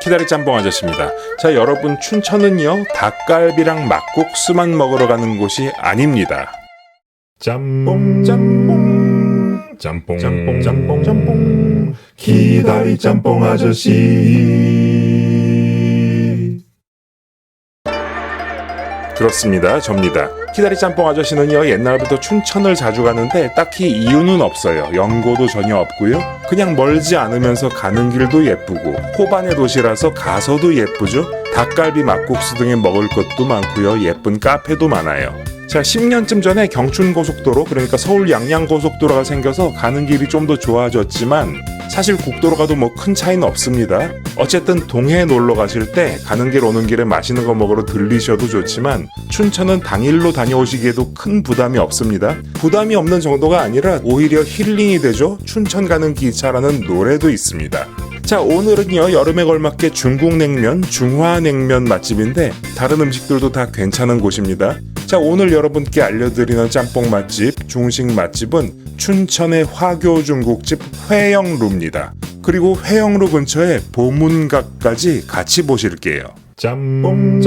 키다리 짬뽕 아저씨입니다. 자, 여러분, 춘천은요 닭갈비랑 막국수만 먹으러 가는 곳이 아닙니다. 짬뽕 키다리 짬뽕 아저씨. 그렇습니다. 접니다. 키다리 짬뽕 아저씨는요 옛날부터 춘천을 자주 가는데 딱히 이유는 없어요. 연고도 전혀 없고요. 그냥 멀지 않으면서 가는 길도 예쁘고 호반의 도시라서 가서도 예쁘죠. 닭갈비, 막국수 등에 먹을 것도 많고요. 예쁜 카페도 많아요. 자, 10년쯤 전에 경춘고속도로, 그러니까 서울 양양고속도로가 생겨서 가는 길이 좀 더 좋아졌지만 사실 국도로 가도 뭐 큰 차이는 없습니다. 어쨌든 동해 놀러 가실 때 가는 길 오는 길에 맛있는 거 먹으러 들리셔도 좋지만 춘천은 당일로 다녀오시기에도 큰 부담이 없습니다. 부담이 없는 정도가 아니라 오히려 힐링이 되죠. 춘천 가는 기차라는 노래도 있습니다. 자, 오늘은요 여름에 걸맞게 중국 냉면, 중화냉면 맛집인데 다른 음식들도 다 괜찮은 곳입니다. 자, 오늘 여러분께 알려드리는 짬뽕 맛집, 중식 맛집은 춘천의 화교 중국집 회영루입니다. 그리고 회영루 근처에 보문각까지 같이 보실게요. 짬뽕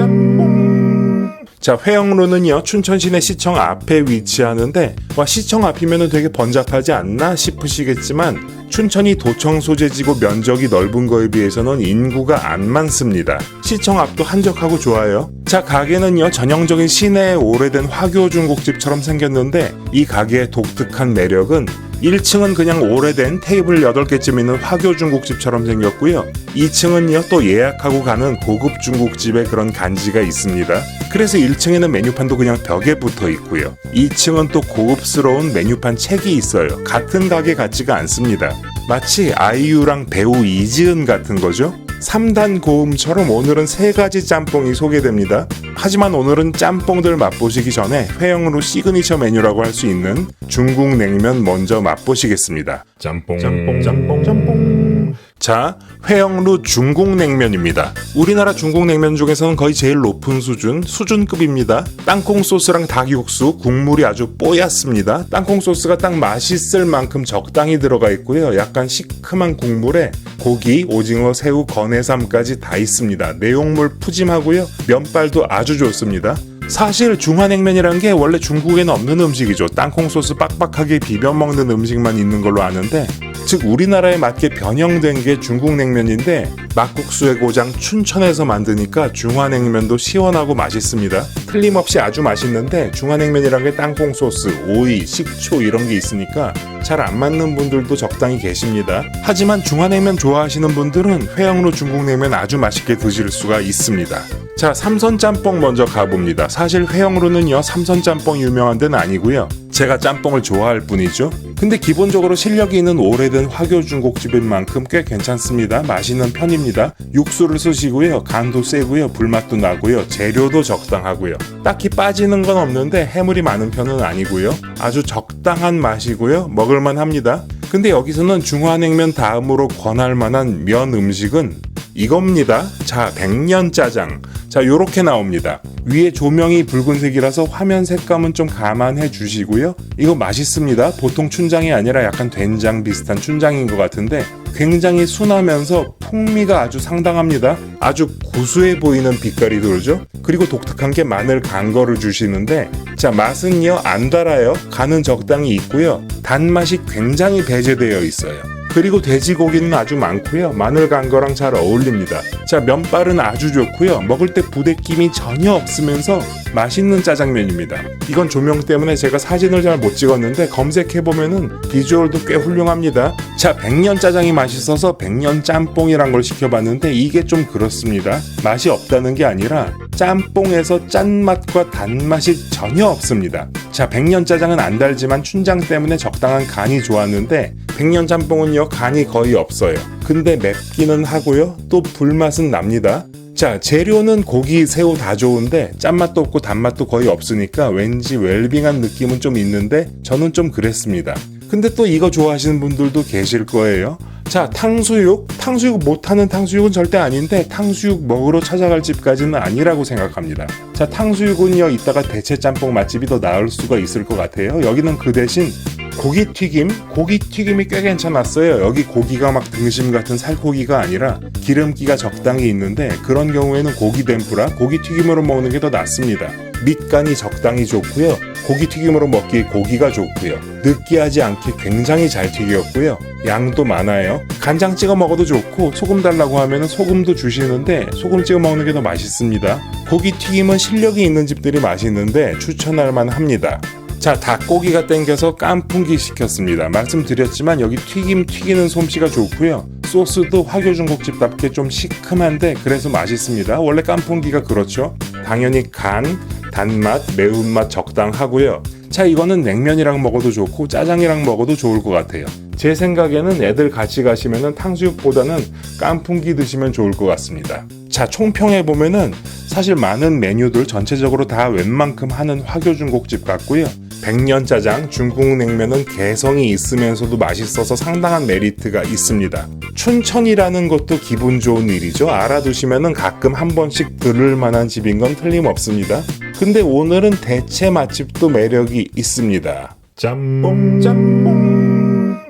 자, 회영루는요 춘천 시내 시청 앞에 위치하는데 시청 앞이면 되게 번잡하지 않나 싶으시겠지만 춘천이 도청 소재지고 면적이 넓은 거에 비해서는 인구가 안 많습니다. 시청 앞도 한적하고 좋아요. 자, 가게는요 전형적인 시내의 오래된 화교 중국집처럼 생겼는데 이 가게의 독특한 매력은 1층은 그냥 오래된 테이블 8개쯤 있는 화교 중국집처럼 생겼고요. 2층은요 또 예약하고 가는 고급 중국집의 그런 간지가 있습니다. 그래서 1층에는 메뉴판도 그냥 벽에 붙어 있고요. 2층은 또 고급스러운 메뉴판 책이 있어요. 같은 가게 같지가 않습니다. 마치 아이유랑 배우 이지은 같은 거죠. 3단 고음처럼 오늘은 3가지 짬뽕이 소개됩니다. 하지만 오늘은 짬뽕들 맛보시기 전에 회영루 시그니처 메뉴라고 할 수 있는 중국 냉면 먼저 맛보시겠습니다. 짬뽕. 자, 회영루 중국 냉면입니다. 우리나라 중국 냉면 중에서는 거의 제일 높은 수준급입니다. 땅콩 소스랑 닭 육수, 국물이 아주 뽀얗습니다. 땅콩 소스가 딱 맛있을 만큼 적당히 들어가 있고요. 약간 시큼한 국물에 고기, 오징어, 새우, 건해삼까지 다 있습니다. 내용물 푸짐하고요. 면발도 아주 좋습니다. 사실 중화냉면이란 게 원래 중국에는 없는 음식이죠. 땅콩 소스 빡빡하게 비벼 먹는 음식만 있는 걸로 아는데, 즉 우리나라에 맞게 변형된 게 중국 냉면인데 막국수의 고장 춘천에서 만드니까 중화냉면도 시원하고 맛있습니다. 틀림없이 아주 맛있는데 중화냉면이란 게 땅콩 소스, 오이, 식초 이런 게 있으니까 잘 안 맞는 분들도 적당히 계십니다. 하지만 중화냉면 좋아하시는 분들은 회영루 중국냉면 아주 맛있게 드실 수가 있습니다. 자, 삼선짬뽕 먼저 가봅니다. 사실 회영루는요 삼선짬뽕 유명한 데는 아니고요. 제가 짬뽕을 좋아할 뿐이죠. 근데 기본적으로 실력이 있는 오래된 화교 중국집인 만큼 꽤 괜찮습니다. 맛있는 편입니다. 육수를 쓰시고요. 간도 세고요. 불맛도 나고요. 재료도 적당하고요. 딱히 빠지는 건 없는데 해물이 많은 편은 아니고요. 아주 적당한 맛이고요. 먹을만 합니다. 근데 여기서는 중화냉면 다음으로 권할 만한 면 음식은 이겁니다. 자, 백년짜장. 자, 요렇게 나옵니다. 위에 조명이 붉은색이라서 화면 색감은 좀 감안해 주시고요. 이거 맛있습니다. 보통 춘장이 아니라 약간 된장 비슷한 춘장인 것 같은데 굉장히 순하면서 풍미가 아주 상당합니다. 아주 구수해 보이는 빛깔이 돌죠. 그리고 독특한 게 마늘 간 거를 주시는데, 자, 맛은요 안 달아요. 간은 적당히 있고요. 단맛이 굉장히 배제되어 있어요. 그리고 돼지고기는 아주 많고요. 마늘 간 거랑 잘 어울립니다. 자, 면발은 아주 좋고요. 먹을 때 부대낌이 전혀 없으면서 맛있는 짜장면입니다. 이건 조명 때문에 제가 사진을 잘 못 찍었는데 검색해보면은 비주얼도 꽤 훌륭합니다. 자, 백년짜장이 맛있어서 백년짬뽕이란 걸 시켜봤는데 이게 좀 그렇습니다. 맛이 없다는 게 아니라 짬뽕에서 짠맛과 단맛이 전혀 없습니다. 자, 백년짜장은 안 달지만 춘장 때문에 적당한 간이 좋았는데 백년짬뽕은요 간이 거의 없어요. 근데 맵기는 하고요. 또 불맛은 납니다. 자, 재료는 고기, 새우 다 좋은데 짠맛도 없고 단맛도 거의 없으니까 왠지 웰빙한 느낌은 좀 있는데 저는 좀 그랬습니다. 근데 또 이거 좋아하시는 분들도 계실 거예요. 자, 탕수육 못하는 탕수육은 절대 아닌데 탕수육 먹으러 찾아갈 집까지는 아니라고 생각합니다. 자, 탕수육은요 이따가 대체 짬뽕 맛집이 더 나을 수가 있을 것 같아요. 여기는 그 대신 고기튀김이 꽤 괜찮았어요. 여기 고기가 막 등심 같은 살코기가 아니라 기름기가 적당히 있는데 그런 경우에는 고기 덴푸라, 고기튀김으로 먹는 게 더 낫습니다. 밑간이 적당히 좋고요. 고기튀김으로 먹기에 고기가 좋고요. 느끼하지 않게 굉장히 잘 튀겼고요. 양도 많아요. 간장 찍어 먹어도 좋고 소금 달라고 하면 소금도 주시는데 소금 찍어 먹는 게 더 맛있습니다. 고기튀김은 실력이 있는 집들이 맛있는데 추천할 만합니다. 자, 닭고기가 땡겨서 깐풍기 시켰습니다. 말씀드렸지만 여기 튀기는 솜씨가 좋고요. 소스도 화교중국집답게 좀 시큼한데 그래서 맛있습니다. 원래 깐풍기가 그렇죠. 당연히 간, 단맛, 매운맛 적당하고요. 자, 이거는 냉면이랑 먹어도 좋고 짜장이랑 먹어도 좋을 것 같아요. 제 생각에는 애들 같이 가시면은 탕수육보다는 깐풍기 드시면 좋을 것 같습니다. 자, 총평해보면은 사실 많은 메뉴들 전체적으로 다 웬만큼 하는 화교중국집 같고요. 백년짜장, 중국냉면은 개성이 있으면서도 맛있어서 상당한 메리트가 있습니다. 춘천이라는 것도 기분 좋은 일이죠. 알아두시면은 가끔 한 번씩 들을 만한 집인 건 틀림없습니다. 근데 오늘은 대체 맛집도 매력이 있습니다. 짬뽕.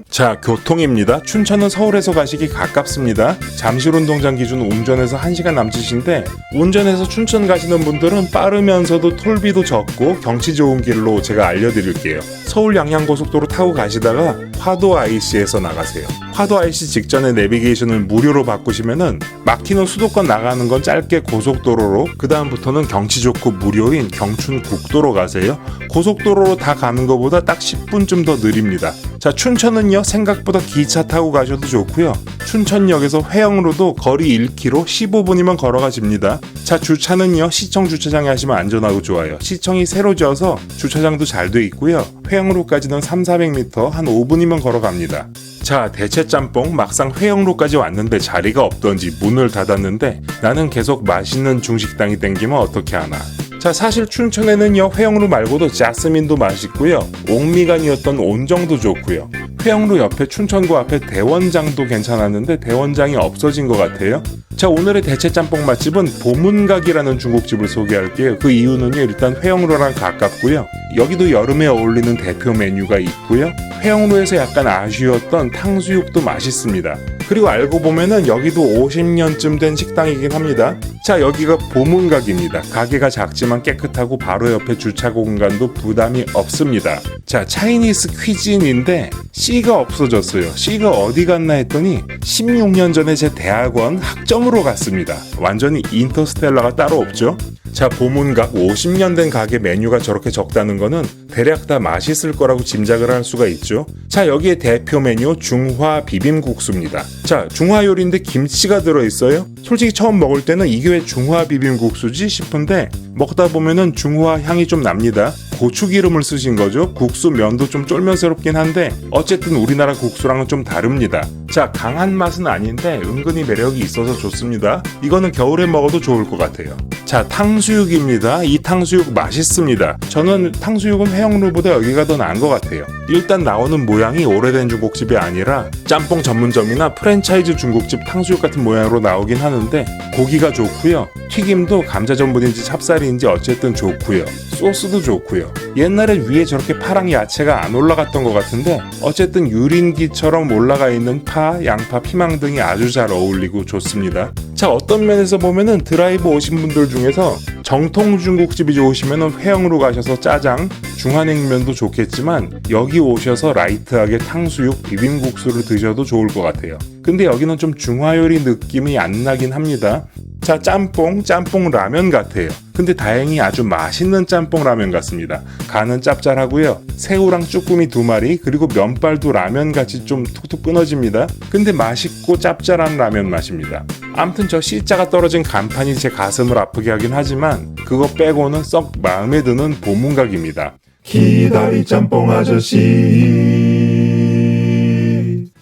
자, 교통입니다. 춘천은 서울에서 가시기 가깝습니다. 잠실운동장 기준 운전해서 1시간 남짓인데 운전해서 춘천 가시는 분들은 빠르면서도 톨비도 적고 경치 좋은 길로 제가 알려드릴게요. 서울 양양고속도로 타고 가시다가 화도 IC에서 나가세요. 화도 IC 직전에 내비게이션을 무료로 바꾸시면은 막히는 수도권 나가는 건 짧게 고속도로로, 그 다음부터는 경치 좋고 무료인 경춘국도로 가세요. 고속도로로 다 가는 것보다 딱 10분쯤 더 느립니다. 자, 춘천은요 생각보다 기차 타고 가셔도 좋고요. 춘천역에서 회영로도 거리 1km 15분이면 걸어가집니다. 자, 주차는요 시청 주차장에 하시면 안전하고 좋아요. 시청이 새로 지어서 주차장도 잘 돼 있고요. 회영로까지는 300-400m 한 5분이면 걸어갑니다. 자, 대체짬뽕 막상 회영로까지 왔는데 자리가 없던지 문을 닫았는데 나는 계속 맛있는 중식당이 땡기면 어떻게 하나. 자, 사실 춘천에는요 회영로 말고도 자스민도 맛있고요. 옥미간이었던 온정도 좋고요. 회영로 옆에 춘천구 앞에 대원장도 괜찮았는데 대원장이 없어진 것 같아요. 자, 오늘의 대체짬뽕 맛집은 보문각이라는 중국집을 소개할게요. 그 이유는요 일단 회영로랑 가깝고요. 여기도 여름에 어울리는 대표 메뉴가 있고요. 회영로에서 약간 아쉬웠던 탕수육도 맛있습니다. 그리고 알고 보면은 여기도 50년쯤 된 식당이긴 합니다. 자, 여기가 보문각입니다. 가게가 작지만 깨끗하고 바로 옆에 주차 공간도 부담이 없습니다. 자, 차이니스 퀴진인데 C가 없어졌어요. C가 어디 갔나 했더니 16년 전에 제 대학원 학점으로 갔습니다. 완전히 인터스텔라가 따로 없죠. 자, 보문각 50년 된 가게 메뉴가 저렇게 적다는 거는 대략 다 맛있을 거라고 짐작을 할 수가 있죠. 자, 여기에 대표 메뉴 중화 비빔국수입니다. 자, 중화 요리인데 김치가 들어있어요. 솔직히 처음 먹을 때는 이게 왜 중화 비빔국수지 싶은데 먹다 보면은 중화 향이 좀 납니다. 고추기름을 쓰신 거죠. 국수 면도 좀 쫄면스럽긴 한데 어쨌든 우리나라 국수랑은 좀 다릅니다. 자, 강한 맛은 아닌데 은근히 매력이 있어서 좋습니다. 이거는 겨울에 먹어도 좋을 것 같아요. 자, 탕수육입니다. 이 탕수육 맛있습니다. 저는 탕수육은 회영로보다 여기가 더 나은 것 같아요. 일단 나오는 모양이 오래된 중국집이 아니라 짬뽕 전문점이나 프랜차이즈 중국집 탕수육 같은 모양으로 나오긴 하는데 고기가 좋고요. 튀김도 감자 전분인지 찹쌀인지 어쨌든 좋고요. 소스도 좋고요. 옛날에 위에 저렇게 파랑 야채가 안 올라갔던 것 같은데 어쨌든 유린기처럼 올라가 있는 파, 양파, 피망 등이 아주 잘 어울리고 좋습니다. 자, 어떤 면에서 보면은 드라이브 오신 분들 중에서 정통 중국집이 좋으시면은 회영으로 가셔서 짜장, 중화냉면도 좋겠지만 여기 오셔서 라이트하게 탕수육, 비빔국수를 드셔도 좋을 것 같아요. 근데 여기는 좀 중화요리 느낌이 안 나긴 합니다. 자, 짬뽕 라면 같아요. 근데 다행히 아주 맛있는 짬뽕 라면 같습니다. 간은 짭짤하고요. 새우랑 쭈꾸미 2마리 그리고 면발도 라면같이 좀 툭툭 끊어집니다. 근데 맛있고 짭짤한 라면 맛입니다. 암튼 저 C자가 떨어진 간판이 제 가슴을 아프게 하긴 하지만 그거 빼고는 썩 마음에 드는 보문각입니다. 기다리 짬뽕 아저씨.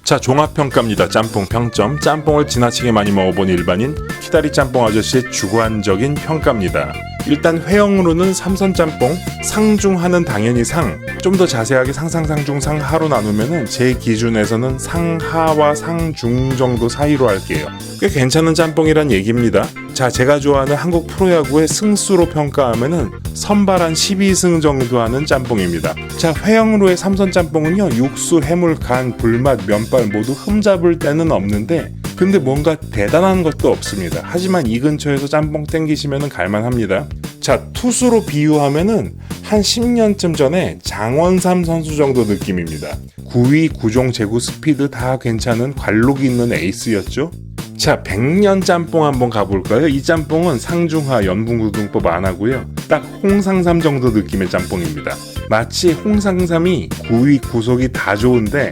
자, 종합평가입니다. 짬뽕 평점. 짬뽕을 지나치게 많이 먹어본 일반인 키다리 짬뽕 아저씨의 주관적인 평가입니다. 일단 회형으로는 삼선짬뽕, 상중하는 당연히 상, 좀 더 자세하게 상상상중 상하로 나누면은 제 기준에서는 상하와 상중 정도 사이로 할게요. 꽤 괜찮은 짬뽕이란 얘기입니다. 자, 제가 좋아하는 한국 프로야구의 승수로 평가하면은 선발 한 12승 정도 하는 짬뽕입니다. 자, 회형으로의 삼선짬뽕은요, 육수, 해물, 간, 불맛, 면발 모두 흠잡을 데는 없는데 근데 뭔가 대단한 것도 없습니다. 하지만 이 근처에서 짬뽕 땡기시면 갈만합니다. 자, 투수로 비유하면은 한 10년쯤 전에 장원삼 선수 정도 느낌입니다. 구위, 구종, 제구, 스피드 다 괜찮은 관록이 있는 에이스였죠. 자, 백년 짬뽕 한번 가볼까요? 이 짬뽕은 상중하, 연분구등법 안 하고요. 딱 홍상삼 정도 느낌의 짬뽕입니다. 마치 홍상삼이 구위, 구속이 다 좋은데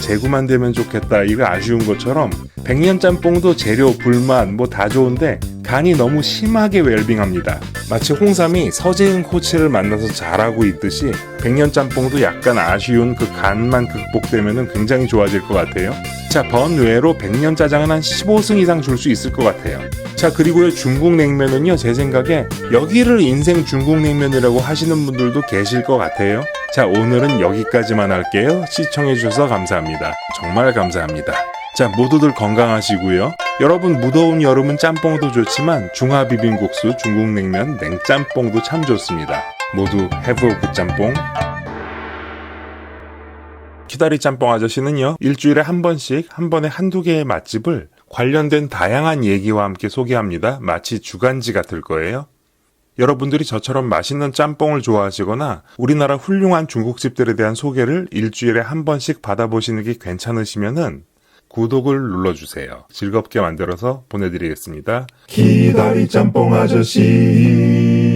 제구만 되면 좋겠다 이거 아쉬운 것처럼 백년 짬뽕도 재료, 불맛 뭐 다 좋은데 간이 너무 심하게 웰빙합니다. 마치 홍삼이 서재은 코치를 만나서 잘하고 있듯이 백년 짬뽕도 약간 아쉬운 그 간만 극복되면 굉장히 좋아질 것 같아요. 자, 번외로 백년 짜장은 한 15승 이상 줄 수 있을 것 같아요. 자, 그리고요, 중국 냉면은요, 제 생각에 여기를 인생 중국 냉면이라고 하시는 분들도 계실 것 같아요. 자, 오늘은 여기까지만 할게요. 시청해주셔서 감사합니다. 정말 감사합니다. 자, 모두들 건강하시고요. 여러분, 무더운 여름은 짬뽕도 좋지만 중화비빔국수, 중국냉면, 냉짬뽕도 참 좋습니다. 모두 have a good 짬뽕. 키다리 짬뽕 아저씨는요, 일주일에 한 번씩 한 번에 한두 개의 맛집을 관련된 다양한 얘기와 함께 소개합니다. 마치 주간지 같을 거예요. 여러분들이 저처럼 맛있는 짬뽕을 좋아하시거나 우리나라 훌륭한 중국집들에 대한 소개를 일주일에 한 번씩 받아보시는 게 괜찮으시면은 구독을 눌러주세요. 즐겁게 만들어서 보내드리겠습니다. 기다리 짬뽕 아저씨